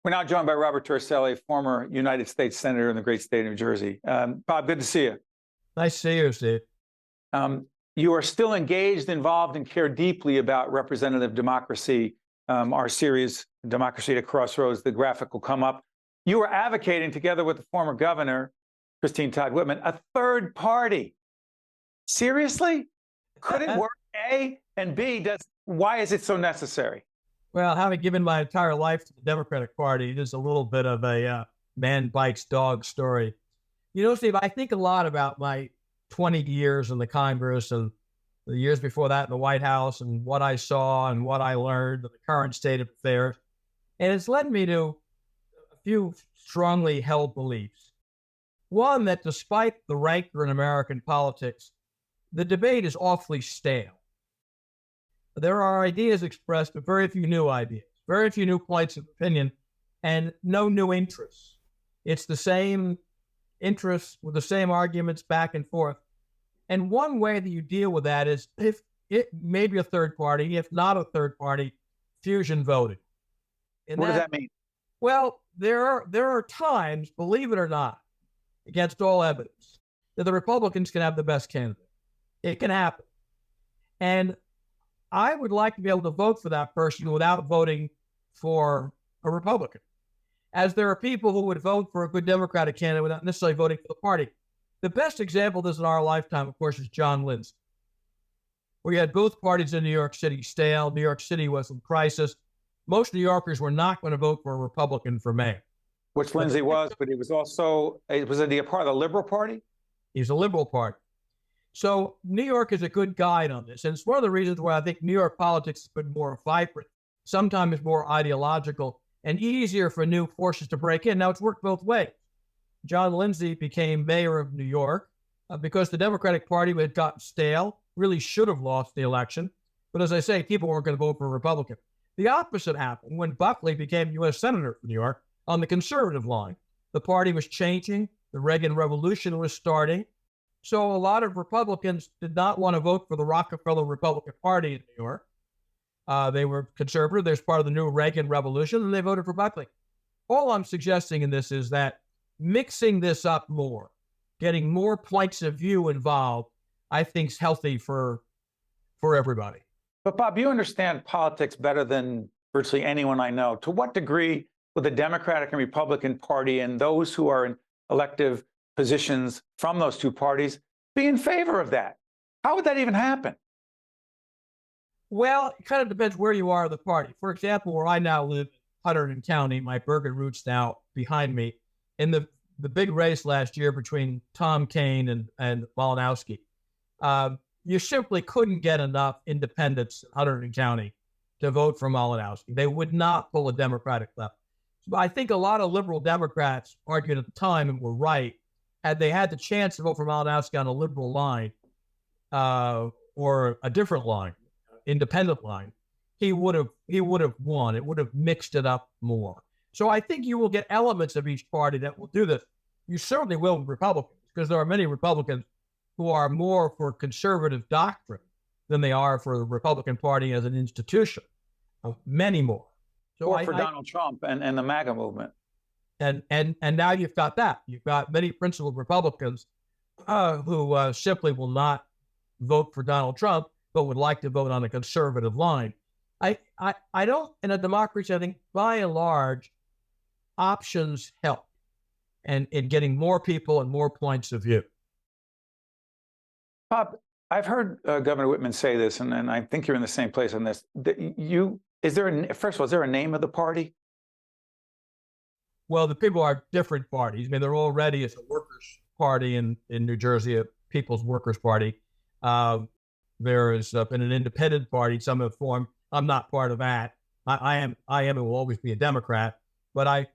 We're now joined by Robert Torricelli, former United States Senator in the great state of New Jersey. Bob, good to see you. Nice to see you, Steve. You are still engaged, involved, and care deeply about representative democracy. Our series, Democracy at a Crossroads, the graphic will come up. You are advocating, together with the former governor, Christine Todd Whitman, a third party. Seriously? Could it work? A, and B, why is it so necessary? Well, having given my entire life to the Democratic Party, it is a little bit of a man bites dog story. You know, Steve, I think a lot about my 20 years in the Congress and the years before that in the White House and what I saw and what I learned of the current state of affairs. And it's led me to a few strongly held beliefs. One, that despite the rancor in American politics, the debate is awfully stale. There are ideas expressed, but very few new ideas, very few new points of opinion, and no new interests. It's the same interests with the same arguments back and forth. And one way that you deal with that is if it may be a third party, if not a third party, fusion voting. And what does that mean? Well, there are times, believe it or not, against all evidence, that the Republicans can have the best candidate. It can happen. And I would like to be able to vote for that person without voting for a Republican, as there are people who would vote for a good Democratic candidate without necessarily voting for the party. The best example of this in our lifetime, of course, is John Lindsay. We had both parties in New York City stale. New York City was in crisis. Most New Yorkers were not going to vote for a Republican for mayor. Which Lindsay was, but he was also, was he a part of the Liberal Party? He's a Liberal Party. So New York is a good guide on this. And it's one of the reasons why I think New York politics has been more vibrant, sometimes more ideological, and easier for new forces to break in. Now, it's worked both ways. John Lindsay became mayor of New York because the Democratic Party had gotten stale, really should have lost the election. But as I say, people weren't going to vote for a Republican. The opposite happened when Buckley became U.S. Senator for New York on the conservative line. The party was changing. The Reagan Revolution was starting. So a lot of Republicans did not want to vote for the Rockefeller Republican Party in New York. They were conservative. They're part of the new Reagan Revolution, and they voted for Buckley. All I'm suggesting in this is that mixing this up more, getting more points of view involved, I think is healthy for everybody. But Bob, you understand politics better than virtually anyone I know. To what degree would the Democratic and Republican Party and those who are in elective positions from those two parties be in favor of that? How would that even happen? Well, it kind of depends where you are in the party. For example, where I now live in Hunterdon County, my Bergen roots now behind me, in the big race last year between Tom Kean and Malinowski, you simply couldn't get enough independents in Hunterdon County to vote for Malinowski. They would not pull a Democratic left. So I think a lot of liberal Democrats argued at the time and were right. Had they had the chance to vote for Malinowski on a liberal line or a different line, independent line, he would have won. It would have mixed it up more. So I think you will get elements of each party that will do this. You certainly will with Republicans, because there are many Republicans who are more for conservative doctrine than they are for the Republican Party as an institution. Many more. So or for Donald Trump and the MAGA movement. And now you've got that. You've got many principled Republicans who simply will not vote for Donald Trump, but would like to vote on a conservative line. I don't, in a democracy, I think by and large, options help and in getting more people and more points of view. Bob, I've heard Governor Whitman say this, and I think you're in the same place on this. First of all, is there a name of the party? Well, the people are different parties. I mean, they're already a workers' party in New Jersey, a People's Workers' Party. There has been an independent party, some have formed. I'm not part of that. I am and will always be a Democrat. But I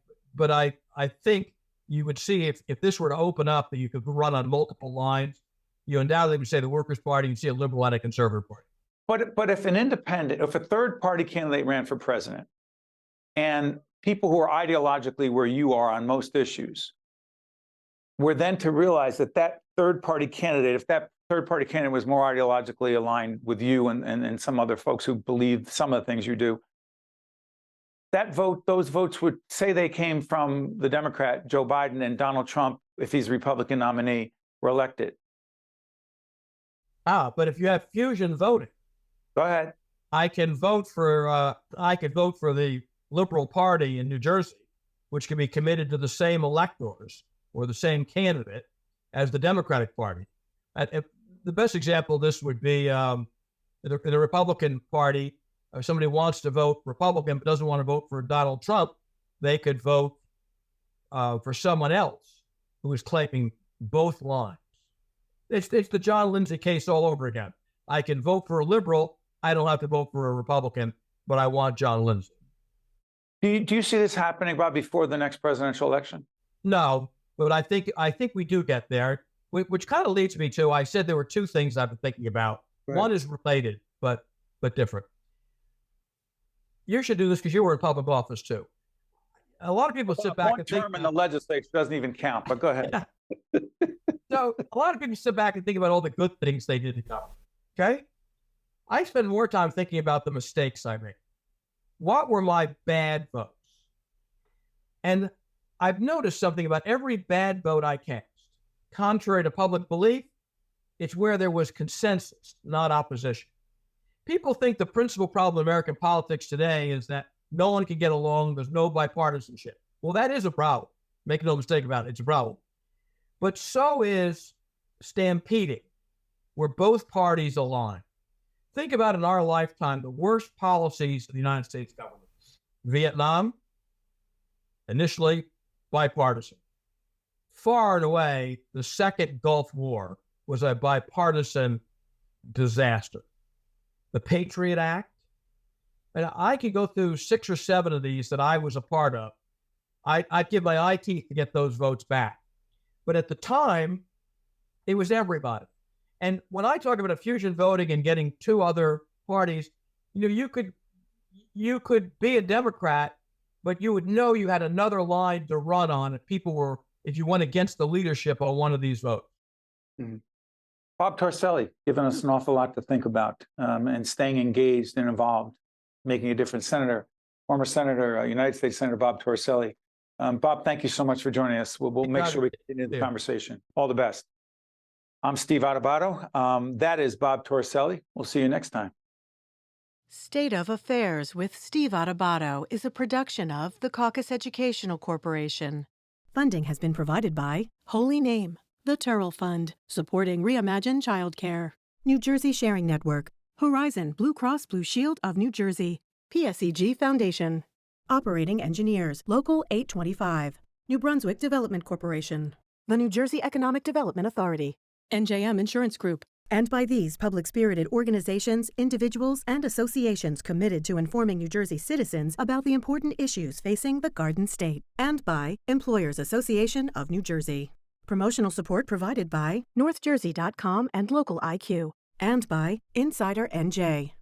think you would see if this were to open up that you could run on multiple lines, you undoubtedly would say the Workers' Party and see a liberal and a conservative party. But if if a third party candidate ran for president, and people who are ideologically where you are on most issues were then to realize that that third party candidate, if that third party candidate was more ideologically aligned with you and some other folks who believe some of the things you do, those votes would say they came from the Democrat, Joe Biden, and Donald Trump, if he's Republican nominee, were elected. But if you have fusion voting, go ahead. I could vote for the Liberal Party in New Jersey, which can be committed to the same electors or the same candidate as the Democratic Party. The best example of this would be the Republican Party. If somebody wants to vote Republican but doesn't want to vote for Donald Trump, they could vote for someone else who is claiming both lines. It's the John Lindsay case all over again. I can vote for a liberal. I don't have to vote for a Republican, but I want John Lindsay. Do you see this happening, Bob, before the next presidential election? No, but I think we do get there, which kind of leads me to, I said there were two things I've been thinking about. Right. One is related, but different. You should do this because you were in public office too. A lot of people sit back and think— one term in the legislature doesn't even count, but go ahead. Yeah. So a lot of people sit back and think about all the good things they did. Okay? I spend more time thinking about the mistakes I made. What were my bad votes? And I've noticed something about every bad vote I cast. Contrary to public belief, it's where there was consensus, not opposition. People think the principal problem in American politics today is that no one can get along, there's no bipartisanship. Well, that is a problem. Make no mistake about it, it's a problem. But so is stampeding, where both parties align. Think about in our lifetime the worst policies of the United States government. Vietnam, initially bipartisan. Far and away, the second Gulf War was a bipartisan disaster. The Patriot Act, and I could go through 6 or 7 of these that I was a part of. I'd give my eye teeth to get those votes back. But at the time, it was everybody. And when I talk about a fusion voting and getting 2 other parties, you could be a Democrat, but you would know you had another line to run on if you went against the leadership on one of these votes. Mm-hmm. Bob Torricelli, giving us an awful lot to think about and staying engaged and involved, making a difference. Former Senator, United States Senator Bob Torricelli. Bob, thank you so much for joining us. We'll make sure we continue the conversation. All the best. I'm Steve Adubato. That is Bob Torricelli. We'll see you next time. State of Affairs with Steve Adubato is a production of the Caucus Educational Corporation. Funding has been provided by Holy Name, the Turrell Fund, supporting Reimagine Childcare, New Jersey Sharing Network, Horizon Blue Cross Blue Shield of New Jersey, PSEG Foundation. Operating Engineers, Local 825, New Brunswick Development Corporation, the New Jersey Economic Development Authority, NJM Insurance Group, and by these public-spirited organizations, individuals, and associations committed to informing New Jersey citizens about the important issues facing the Garden State, and by Employers Association of New Jersey. Promotional support provided by NorthJersey.com and Local IQ, and by Insider NJ.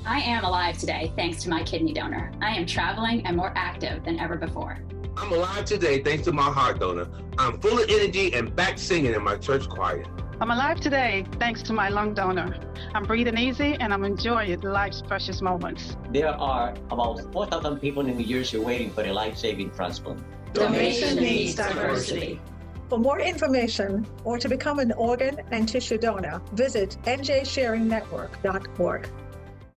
I am alive today thanks to my kidney donor. I am traveling and more active than ever before. I'm alive today thanks to my heart donor. I'm full of energy and back singing in my church choir. I'm alive today thanks to my lung donor. I'm breathing easy and I'm enjoying life's precious moments. There are about 4,000 people in New Jersey waiting for a life-saving transplant. Donation needs diversity. For more information or to become an organ and tissue donor, visit njsharingnetwork.org.